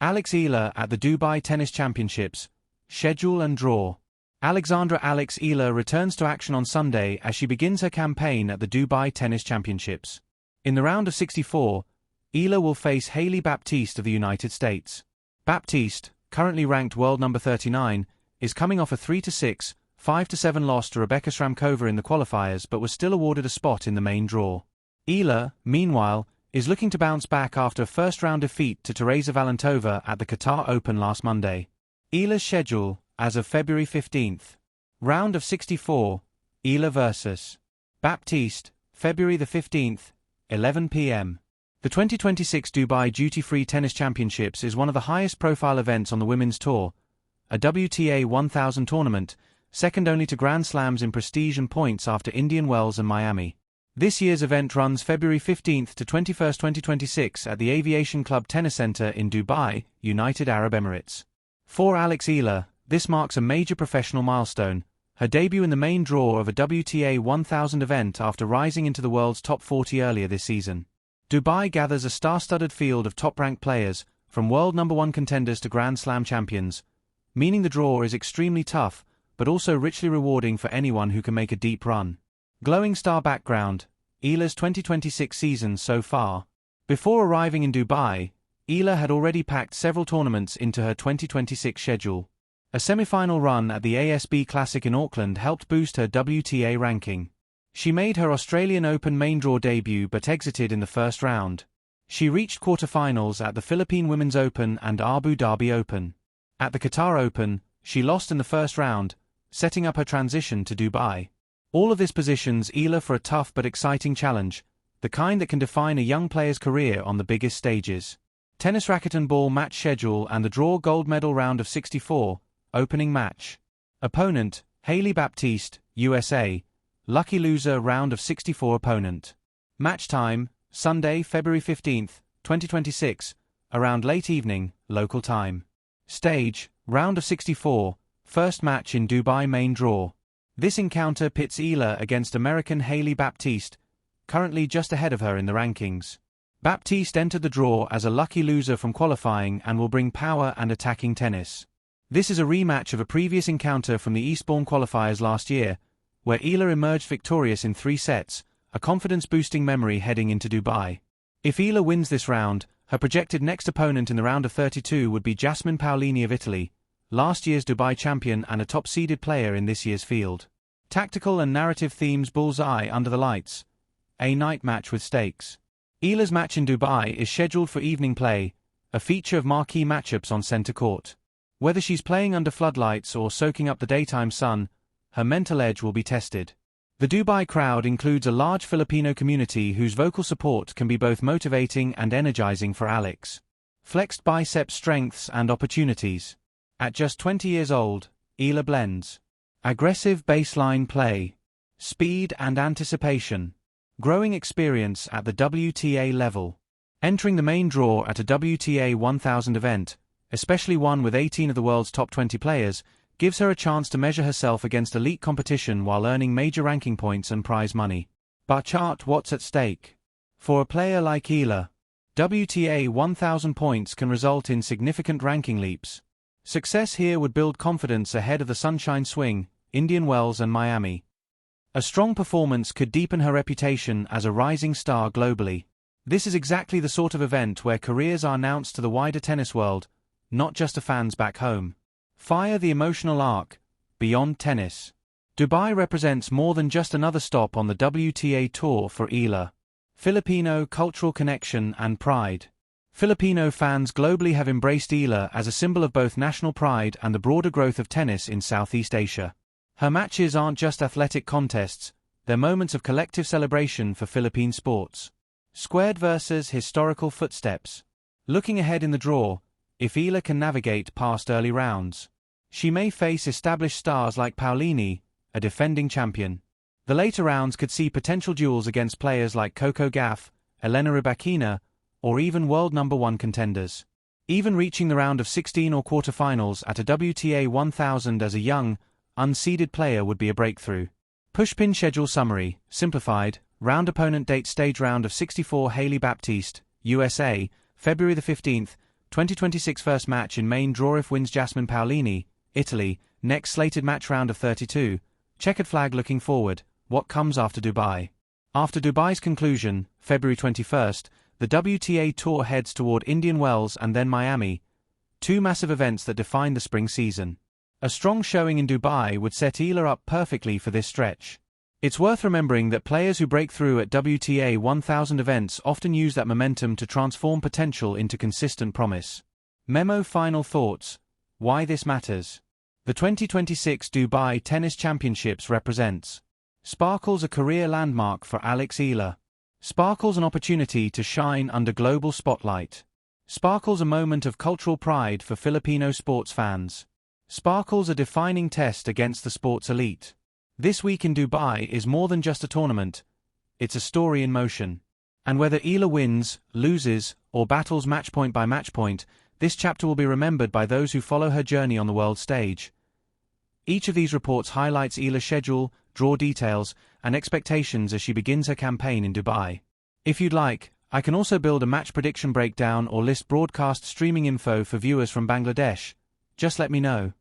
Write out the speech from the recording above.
Eala at the Dubai Tennis Championships. Schedule and draw. Alexandra Eala returns to action on Sunday as she begins her campaign at the Dubai Tennis Championships. In the round of 64, Eala will face Hailey Baptiste of the United States. Baptiste, currently ranked world number 39, is coming off a 3-6, 5-7 loss to Rebecca Shramkova in the qualifiers but was still awarded a spot in the main draw. Eala, meanwhile, is looking to bounce back after a first-round defeat to Teresa Valentova at the Qatar Open last Monday. Eala's schedule, as of February 15th. Round of 64, Eala vs. Baptiste, February 15th, 11 p.m. The 2026 Dubai Duty-Free Tennis Championships is one of the highest-profile events on the Women's Tour, a WTA 1000 tournament, second only to Grand Slams in prestige and points after Indian Wells and Miami. This year's event runs February 15th to 21st, 2026 at the Aviation Club Tennis Center in Dubai, United Arab Emirates. For Eala, this marks a major professional milestone, her debut in the main draw of a WTA 1000 event after rising into the world's top 40 earlier this season. Dubai gathers a star-studded field of top-ranked players, from world number 1 contenders to Grand Slam champions, meaning the draw is extremely tough, but also richly rewarding for anyone who can make a deep run. Glowing star background, Eala's 2026 season so far. Before arriving in Dubai, Eala had already packed several tournaments into her 2026 schedule. A semi-final run at the ASB Classic in Auckland helped boost her WTA ranking. She made her Australian Open main draw debut but exited in the first round. She reached quarter-finals at the Philippine Women's Open and Abu Dhabi Open. At the Qatar Open, she lost in the first round, setting up her transition to Dubai. All of this positions Eala for a tough but exciting challenge, the kind that can define a young player's career on the biggest stages. Tennis racket and ball match schedule and the draw gold medal round of 64, opening match. Opponent, Hailey Baptiste, USA, lucky loser round of 64 opponent. Match time, Sunday, February 15th, 2026, around late evening, local time. Stage, round of 64, first match in Dubai main draw. This encounter pits Eala against American Hailey Baptiste, currently just ahead of her in the rankings. Baptiste entered the draw as a lucky loser from qualifying and will bring power and attacking tennis. This is a rematch of a previous encounter from the Eastbourne qualifiers last year, where Eala emerged victorious in 3 sets, a confidence-boosting memory heading into Dubai. If Eala wins this round, her projected next opponent in the round of 32 would be Jasmine Paolini of Italy, last year's Dubai champion and a top-seeded player in this year's field. Tactical and narrative themes bullseye under the lights. A night match with stakes. Eala's match in Dubai is scheduled for evening play, a feature of marquee matchups on centre court. Whether she's playing under floodlights or soaking up the daytime sun, her mental edge will be tested. The Dubai crowd includes a large Filipino community whose vocal support can be both motivating and energizing for Alex. Flexed bicep strengths and opportunities. At just 20 years old, Eala blends aggressive baseline play, speed and anticipation, growing experience at the WTA level. Entering the main draw at a WTA 1000 event, especially one with 18 of the world's top 20 players, gives her a chance to measure herself against elite competition while earning major ranking points and prize money. But chart what's at stake. For a player like Eala, WTA 1000 points can result in significant ranking leaps. Success here would build confidence ahead of the Sunshine Swing, Indian Wells and Miami. A strong performance could deepen her reputation as a rising star globally. This is exactly the sort of event where careers are announced to the wider tennis world, not just to fans back home. Fire the emotional arc, beyond tennis. Dubai represents more than just another stop on the WTA Tour for Eala. Filipino cultural connection and pride. Filipino fans globally have embraced Eala as a symbol of both national pride and the broader growth of tennis in Southeast Asia. Her matches aren't just athletic contests, they're moments of collective celebration for Philippine sports. Squared versus historical footsteps. Looking ahead in the draw, if Eala can navigate past early rounds, she may face established stars like Paolini, a defending champion. The later rounds could see potential duels against players like Coco Gauff, Elena Rybakina, or even world number 1 contenders. Even reaching the round of 16 or quarterfinals at a WTA 1000 as a young, unseeded player would be a breakthrough. Pushpin schedule summary, simplified, round opponent date stage round of 64 Hailey Baptiste, USA, February 15th, 2026 first match in main draw if wins Jasmine Paolini, Italy, next slated match round of 32, checkered flag looking forward, what comes after Dubai? After Dubai's conclusion, February 21st, the WTA Tour heads toward Indian Wells and then Miami, two massive events that define the spring season. A strong showing in Dubai would set Eala up perfectly for this stretch. It's worth remembering that players who break through at WTA 1000 events often use that momentum to transform potential into consistent promise. Memo final thoughts. Why this matters. The 2026 Dubai Tennis Championships represents Sparkles, a career landmark for Alex Eala. Sparkles, an opportunity to shine under global spotlight. Sparkles, a moment of cultural pride for Filipino sports fans. Sparkles, a defining test against the sports elite. This week in Dubai is more than just a tournament, it's a story in motion. And whether Eala wins, loses, or battles matchpoint by matchpoint, this chapter will be remembered by those who follow her journey on the world stage. Each of these reports highlights Eala's schedule, draw details, and expectations as she begins her campaign in Dubai. If you'd like, I can also build a match prediction breakdown or list broadcast streaming info for viewers from Bangladesh. Just let me know.